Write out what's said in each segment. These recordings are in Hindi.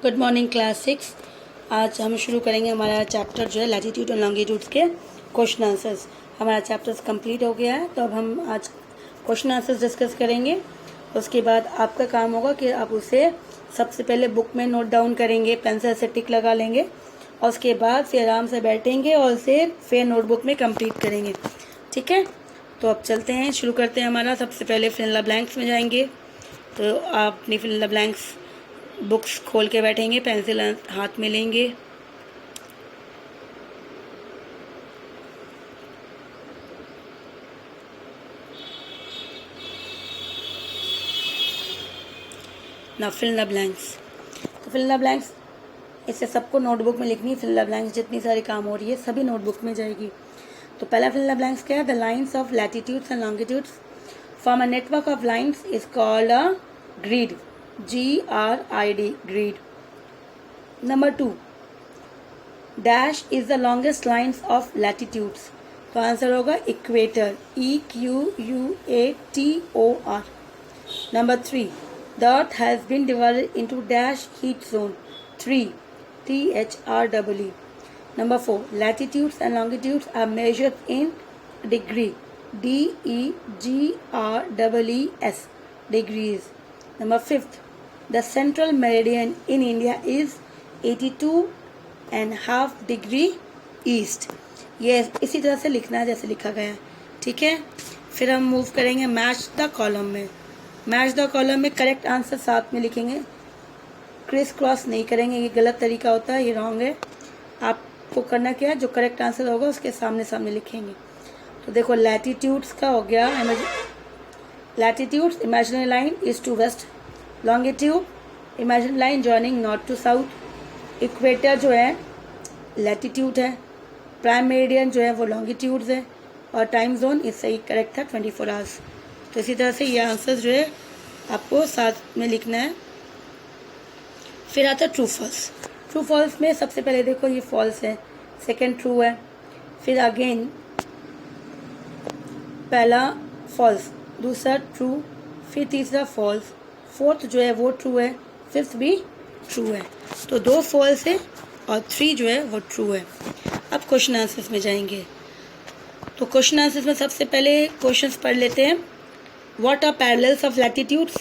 Good morning class 6। आज हम शुरू करेंगे हमारा चैप्टर जो है लैटीट्यूड और लॉन्गिट्यूड्स के क्वेश्चन आंसर्स। हमारा चैप्टर्स कंप्लीट हो गया है, तो अब हम आज क्वेश्चन आंसर्स डिस्कस करेंगे। उसके बाद आपका काम होगा कि आप उसे सबसे पहले बुक में नोट डाउन करेंगे, पेंसिल से टिक लगा लेंगे और उसके बाद फिर आराम से बैठेंगे और उसे फिर नोटबुक में कंप्लीट करेंगे। ठीक है, तो अब चलते हैं, शुरू करते हैं। हमारा सबसे पहले फिल इन द ब्लैंक्स में जाएंगे। तो आप अपनी fill in the blanks books खोल के बैठेंगे, पेंसिल हाथ में लेंगे। ना फिल इन द ब्लैंक्स। तो फिल इन द ब्लैंक्स इसे सबको नोटबुक में लिखनी है। फिल इन द ब्लैंक्स जितनी सारी काम हो रही है सभी नोटबुक में जाएगी। तो पहला फिल इन द ब्लैंक्स क्या है? The lines of latitudes and longitudes from a network of lines is called a grid, GRID, grid. Number 2, dash is the longest lines of latitudes. तो आंसर होगा equator, EQUATOR. Number 3, the earth has been divided into dash heat zone, 3, THREE. Number 4, latitudes and longitudes are measured in degree, DEGREES, degrees. Number 5, the central meridian in India is 82.5 degree east. ये इसी तरह से लिखना है जैसे लिखा गया है। ठीक है, फिर हम मूव करेंगे मैच द कॉलम में। मैच द कॉलम में करेक्ट आंसर साथ में लिखेंगे, क्रिस क्रॉस नहीं करेंगे, ये गलत तरीका होता है, ये रॉन्ग है। आपको करना क्या है, जो करेक्ट आंसर होगा उसके सामने सामने लिखेंगे। तो देखो लैटीट्यूड्स का हो गया, latitudes imaginary line east to west, longitude imaginary line joining north to south, equator जो है लैटीट्यूड है, प्राइम मेरिडियन जो है वो लॉन्गिट्यूड्स है, और टाइम जोन इस सही करेक्ट था 24 आवर्स। तो इसी तरह से ये आंसर जो है आपको साथ में लिखना है। फिर आता है ट्रू फॉल्स। ट्रू फॉल्स में सबसे पहले देखो ये फॉल्स है, सेकंड ट्रू है, फिर अगेन पहला फॉल्स, दूसरा ट्रू, फिर तीसरा फॉल्स, फोर्थ जो है वो ट्रू है, फिफ्थ भी ट्रू है। तो 2 फॉल्स है और 3 जो है वो ट्रू है। अब क्वेश्चन आंसर्स में जाएंगे। तो क्वेश्चन आंसर्स में सबसे पहले क्वेश्चंस पढ़ लेते हैं। What are parallels of latitudes,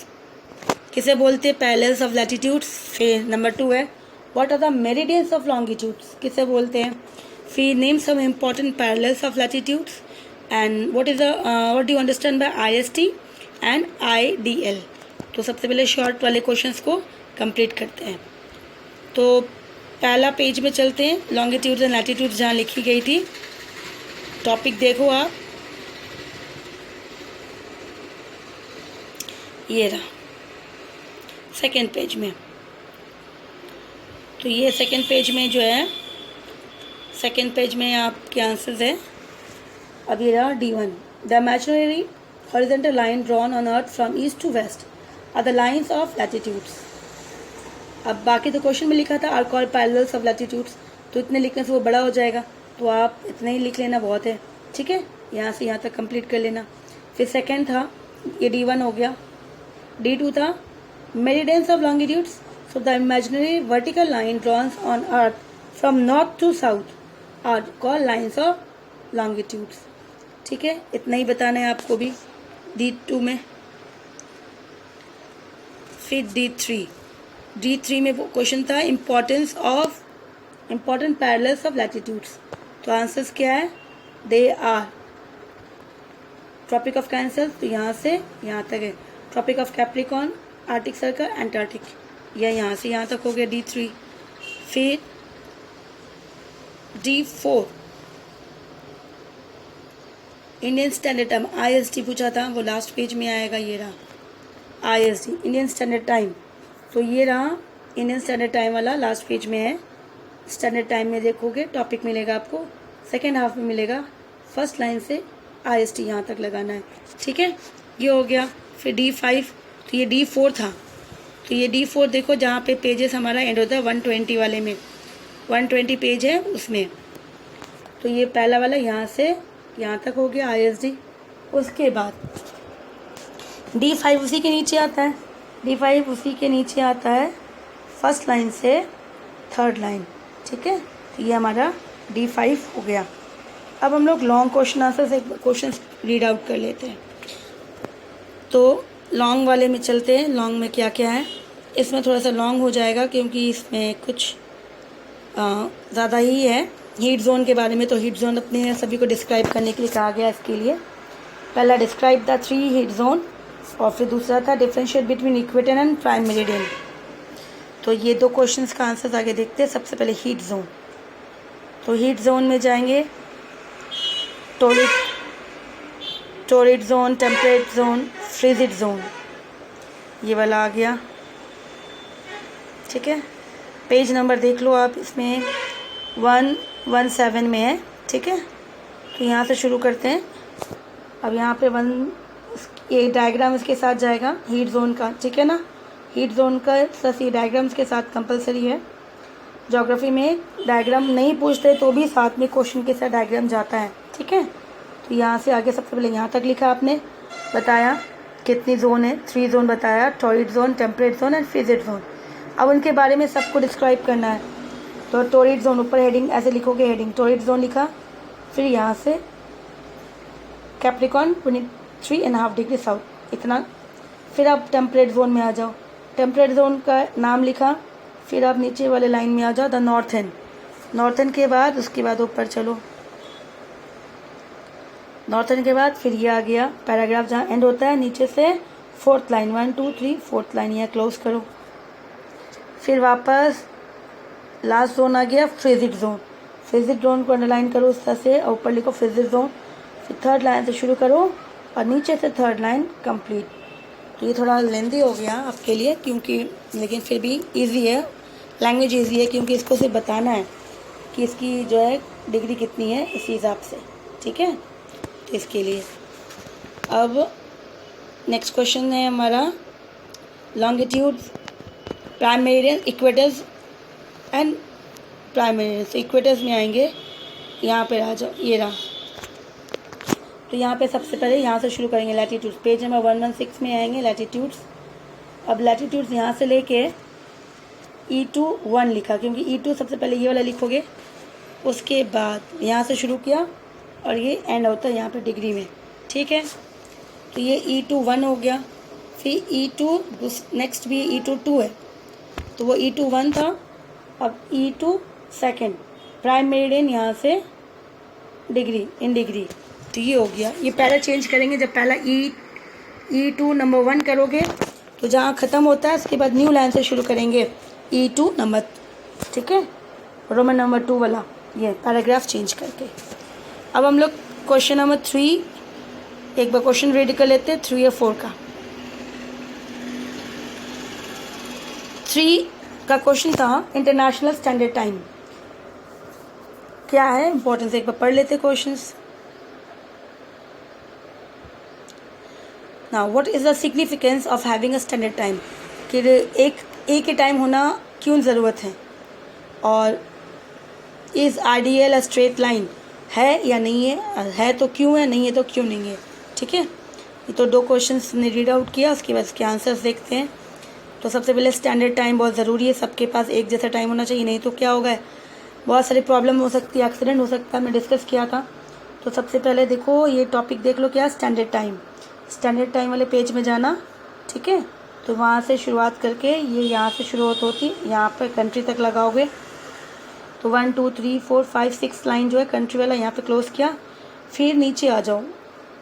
किसे बोलते हैं पैरेलल्स ऑफ लैटीट्यूड्स। फिर नंबर 2 है what are the meridians of longitudes, किसे बोलते हैं। फिर name some important parallels of latitudes and what do you understand by IST and IDL। तो सबसे पहले शॉर्ट वाले क्वेश्चंस को कंप्लीट करते हैं। तो पहला पेज में चलते हैं, लॉन्गिट्यूड्स एंड लैटीट्यूड्स जहाँ लिखी गई थी। टॉपिक देखो आप, ये रहा सेकेंड पेज में। तो ये सेकेंड पेज में जो है, सेकेंड पेज में आपके आंसर्स है। अब ये रहा D1, the imaginary horizontal line drawn on earth from east to west are the lines of latitudes. अब बाकी तो क्वेश्चन में लिखा था are called parallels of latitudes, तो इतने लिखने से वो बड़ा हो जाएगा, तो आप इतना ही लिख लेना बहुत है। ठीक है, यहाँ से यहाँ तक कंप्लीट कर लेना। फिर सेकंड था, ये D1 हो गया। D2 था meridians of longitudes, so the imaginary vertical line drawn on earth from north to south are called lines of longitudes. ठीक है, इतना ही बताना है आपको भी D2 में। फिर D3 में वो क्वेश्चन था इम्पोर्टेंट पैरेलल्स ऑफ लैटीट्यूड्स। तो आंसर्स क्या है, they are Tropic of Cancer, तो यहाँ से यहाँ तक है, Tropic of Capricorn, Arctic Circle, Antarctic, यह यहाँ से यहाँ तक हो गया D3। फिर D4 Indian standard time, IST पूछा था, वो लास्ट पेज में आएगा। ये रहा IST इंडियन स्टैंडर्ड टाइम, तो ये रहा इंडियन स्टैंडर्ड टाइम वाला लास्ट पेज में है। स्टैंडर्ड टाइम में देखोगे टॉपिक मिलेगा आपको, सेकेंड हाफ में मिलेगा, फर्स्ट लाइन से IST यहाँ तक लगाना है। ठीक है, ये हो गया। फिर D5, तो ये D4 था, तो ये D4 देखो जहाँ पे पेजेस हमारा एंड होता है 120 वाले में, 120 पेज है उसमें। तो ये पहला वाला यहाँ से यहाँ तक हो गया IST। उसके बाद D5 उसी के नीचे आता है, D5 उसी के नीचे आता है फर्स्ट लाइन से थर्ड लाइन, ठीक है। तो ये हमारा D5 हो गया। अब हम लोग लॉन्ग क्वेश्चन आंसर से क्वेश्चन रीड आउट कर लेते हैं। तो लॉन्ग वाले में चलते हैं। लॉन्ग में क्या क्या है, इसमें थोड़ा सा लॉन्ग हो जाएगा क्योंकि इसमें कुछ ज़्यादा ही है। हीट जोन के बारे में, तो हीट जोन अपने सभी को डिस्क्राइब करने के लिए कहा गया। इसके लिए पहला डिस्क्राइब द 3 हीट जोन, और फिर दूसरा था differentiate between equator and prime meridian. तो ये 2 क्वेश्चंस का आंसर आगे देखते हैं। सबसे पहले हीट जोन, तो हीट जोन में जाएंगे torrid zone, temperate zone, frigid zone, ये वाला आ गया, ठीक है। पेज नंबर देख लो आप, इसमें 117 में है, ठीक है। तो यहाँ से शुरू करते हैं। अब यहाँ पे ये डायग्राम इसके साथ जाएगा हीट जोन का, ठीक है ना। हीट जोन का ये डायग्राम्स के साथ कंपलसरी है। ज्योग्राफी में डायग्राम नहीं पूछते तो भी साथ में क्वेश्चन के साथ डायग्राम जाता है, ठीक है। तो यहाँ से आगे सबसे पहले यहाँ तक लिखा आपने, बताया कितनी जोन है, 3 जोन बताया, torrid zone, temperate zone and frigid zone. अब उनके बारे में सबको डिस्क्राइब करना है। तो टोरिड जोन ऊपर हेडिंग ऐसे लिखोगे, हेडिंग टोरिड जोन लिखा, फिर यहाँ से कैप्रिकॉन 23.5 डिग्री साउथ, इतना। फिर आप टेम्परेट जोन में आ जाओ, टेम्परेट जोन का नाम लिखा, फिर आप नीचे वाले लाइन में आ जाओ द नॉर्थन। नॉर्थन के बाद उसके बाद ऊपर चलो, नॉर्थन के बाद फिर ये आ गया पैराग्राफ जहाँ एंड होता है, नीचे से 4th लाइन, 1 2 3 4th लाइन, यहाँ क्लोज करो। फिर वापस लास्ट जोन आ गया फ्रिजिड जोन। फ्रिजिड जोन को अंडरलाइन करो उस तरह से, और ऊपर लिखो फ्रिजिड जोन। फिर 3rd लाइन से शुरू करो और नीचे से 3rd लाइन कंप्लीट। तो ये थोड़ा लेंदी हो गया आपके लिए क्योंकि, लेकिन फिर भी इजी है, लैंग्वेज इजी है क्योंकि इसको सिर्फ बताना है कि इसकी जो है डिग्री कितनी है इसी हिसाब से, ठीक है। तो इसके लिए अब नेक्स्ट क्वेश्चन है हमारा longitude, prime meridian, equators and prime meridian. तो इक्वेटर्स में आएंगे, यहाँ पे आ जाओ, ये रहा। तो यहाँ पे सबसे पहले यहाँ से शुरू करेंगे लैटिट्यूड्स। पेज नंबर 116 में आएंगे लैटिट्यूड्स। अब लैटिट्यूड्स यहाँ से लेके E2 1 लिखा, क्योंकि E2 सबसे पहले ये वाला लिखोगे, उसके बाद यहाँ से शुरू किया और ये एंड होता है यहाँ पे डिग्री में, ठीक है। तो ये E2 1 हो गया। फिर E2 नेक्स्ट भी E2 2 है, तो वो E2 1 था। अब E2 2 प्राइम मेरिडियन, यहाँ से डिग्री इन डिग्री, तो ये हो गया। ये पहला चेंज करेंगे, जब पहला E2 नंबर 1 करोगे तो जहाँ ख़त्म होता है उसके बाद न्यू लाइन से शुरू करेंगे E2 नंबर, ठीक है, रोमन नंबर 2 वाला, ये पैराग्राफ चेंज करके। अब हम लोग क्वेश्चन नंबर 3 एक बार क्वेश्चन रीड कर लेते हैं, 3 या 4 का। 3 का क्वेश्चन था इंटरनेशनल स्टैंडर्ड टाइम, क्या है इंपॉर्टेंस, एक बार पढ़ लेते questions. Now what is the significance of having a standard time, कि एक ही टाइम होना क्यों ज़रूरत है, और is ideal a straight line, है या नहीं है तो क्यों है, नहीं है तो क्यों नहीं है, ठीक है। ये तो 2 क्वेश्चंस ने रीड आउट किया, उसके बाद इसके आंसर्स देखते हैं। तो सबसे पहले स्टैंडर्ड टाइम बहुत ज़रूरी है, सबके पास एक जैसा टाइम होना चाहिए, नहीं तो क्या होगा, बहुत सारी प्रॉब्लम हो सकती है, एक्सीडेंट हो सकता है, मैं डिस्कस किया था। तो सबसे पहले देखो ये टॉपिक देख लो, क्या स्टैंडर्ड टाइम। स्टैंडर्ड टाइम वाले पेज में जाना, ठीक है। तो वहाँ से शुरुआत करके ये यहाँ से शुरू होती, यहाँ पर कंट्री तक लगाओगे। तो 1 2 3 4 5 6 लाइन जो है कंट्री वाला यहाँ पे क्लोज किया। फिर नीचे आ जाओ,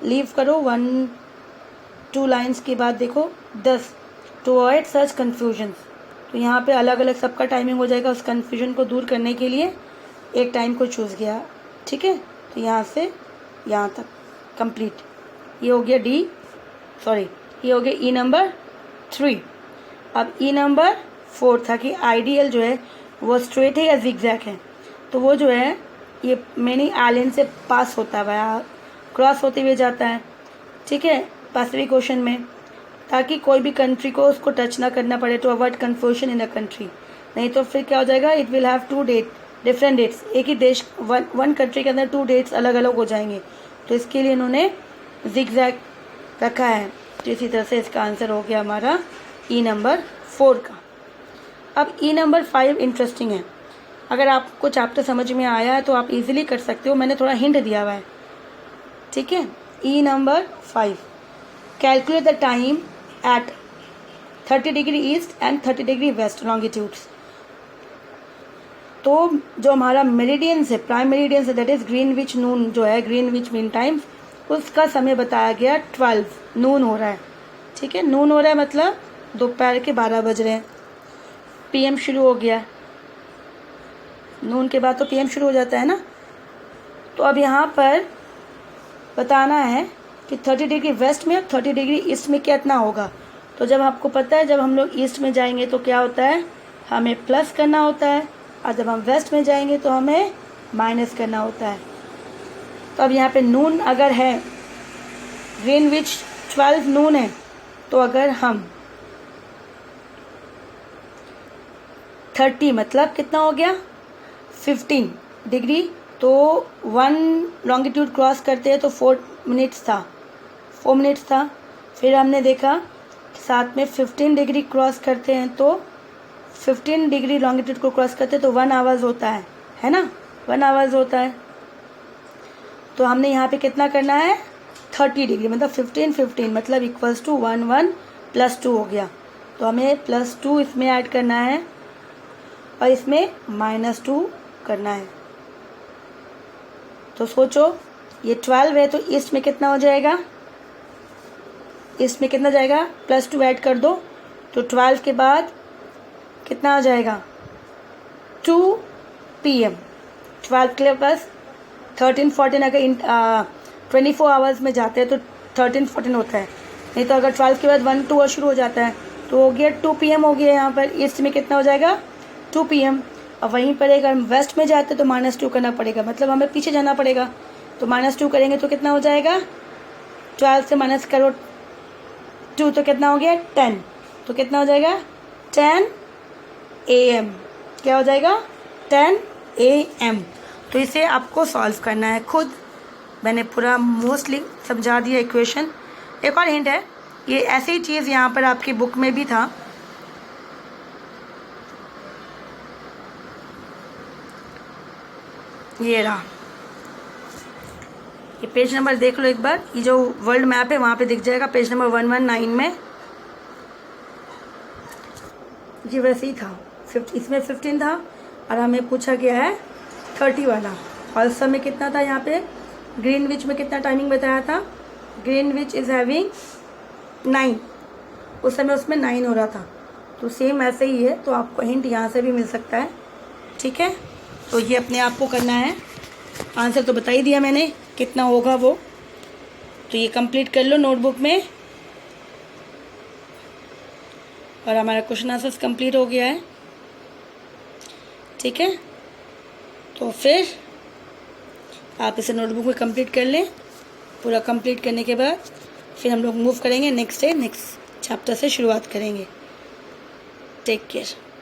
लीव करो 1 2 लाइन्स के बाद देखो 10 टू अवॉइड सच कन्फ्यूजन्स। तो यहाँ पे अलग अलग सबका टाइमिंग हो जाएगा, उस कन्फ्यूजन को दूर करने के लिए एक टाइम को चूज़ किया, ठीक है। तो यहाँ से यहाँ तक कंप्लीट, ये हो गया ये हो गया E नंबर 3। अब E नंबर 4 था कि आइडियल जो है वो स्ट्रेट है या जिगजैग है। तो वो जो है ये मेनी आइलैंड से पास होता है, क्रॉस होते हुए जाता है, ठीक है, पैसिफिक ओशन में, ताकि कोई भी कंट्री को उसको टच ना करना पड़े, to avoid confusion in the country. नहीं तो फिर क्या हो जाएगा, it will have 2 different dates, एक ही देश वन कंट्री के अंदर 2 डेट्स अलग अलग हो जाएंगे। तो इसके लिए इन्होंने जिगजैग रखा है। तो इसी तरह से इसका आंसर हो गया हमारा E नंबर 4 का। अब ई नंबर 5 इंटरेस्टिंग है। अगर आपको चैप्टर समझ में आया है तो आप इजीली कर सकते हो, मैंने थोड़ा हिंट दिया हुआ है, ठीक है। E number 5, calculate the time at 30 degree east and 30 degree west longitudes. तो जो हमारा मेरिडियंस है, प्राइम मेरिडियंस है, दैट इज ग्रीनविच नून जो है, ग्रीनविच मीन टाइम, उसका समय बताया गया 12 नून हो रहा है, ठीक है। नून हो रहा है मतलब दोपहर के 12 बज रहे हैं, पीएम शुरू हो गया। नून के बाद तो पीएम शुरू हो जाता है ना। तो अब यहाँ पर बताना है कि 30 डिग्री वेस्ट में और 30 डिग्री ईस्ट में कितना होगा। तो जब आपको पता है, जब हम लोग ईस्ट में जाएंगे तो क्या होता है, हमें प्लस करना होता है, और जब हम वेस्ट में जाएंगे तो हमें माइनस करना होता है। तो अब यहाँ पे नून अगर है, ग्रीनविच 12 नून है, तो अगर हम 30 मतलब कितना हो गया 15 डिग्री, तो 1 लॉन्गिट्यूड क्रॉस करते हैं तो 4 मिनट्स था। फिर हमने देखा साथ में 15 डिग्री क्रॉस करते हैं तो 15 डिग्री लॉन्गिट्यूड को क्रॉस करते हैं तो 1 आवर्स होता है ना, 1 आवर्स होता है। तो हमने यहाँ पे कितना करना है 30 डिग्री मतलब 15 मतलब इक्वल्स टू 1 प्लस 2 हो गया। तो हमें प्लस 2 इसमें ऐड करना है और इसमें -2 करना है। तो सोचो ये 12 है तो ईस्ट में कितना हो जाएगा, ईस्ट में कितना जाएगा, +2 ऐड कर दो तो 12 के बाद कितना आ जाएगा 2 PM। 12 के पास 13-14 अगर 24 आवर्स में जाते हैं तो 13-14 होता है, नहीं तो अगर 12 के बाद 1-2 और शुरू हो जाता है तो हो गया 2 PM हो गया। यहाँ पर ईस्ट में कितना हो जाएगा 2 PM। और वहीं पर अगर हम वेस्ट में जाते तो -2 करना पड़ेगा, मतलब हमें पीछे जाना पड़ेगा। तो -2 करेंगे तो कितना हो जाएगा, 12 से माइनस करो 2 तो कितना हो गया 10, तो कितना हो जाएगा 10 AM। क्या हो जाएगा 10 AM। तो इसे आपको सॉल्व करना है खुद, मैंने पूरा मोस्टली समझा दिया इक्वेशन। एक और हिंट है, ये ऐसी चीज़ यहाँ पर आपकी बुक में भी था, ये रहा, ये पेज नंबर देख लो एक बार, ये जो वर्ल्ड मैप है वहाँ पे दिख जाएगा पेज नंबर 119 में, जी वैसे ही था। इसमें 15 था और हमें पूछा गया है 30 वाला। और समय कितना था यहाँ पे, ग्रीनविच में कितना टाइमिंग बताया था, ग्रीनविच इज हैविंग 9, उस समय उसमें 9 हो रहा था। तो सेम ऐसे ही है, तो आपको हिंट यहाँ से भी मिल सकता है, ठीक है। तो ये अपने आप को करना है, आंसर तो बता ही दिया मैंने कितना होगा वो। तो ये कंप्लीट कर लो नोटबुक में, और हमारा क्वेश्चन आंसर्स कंप्लीट हो गया है, ठीक है। तो फिर आप इसे नोटबुक में कंप्लीट कर लें। पूरा कंप्लीट करने के बाद फिर हम लोग मूव करेंगे नेक्स्ट डे, नेक्स्ट चैप्टर से शुरुआत करेंगे। Take care.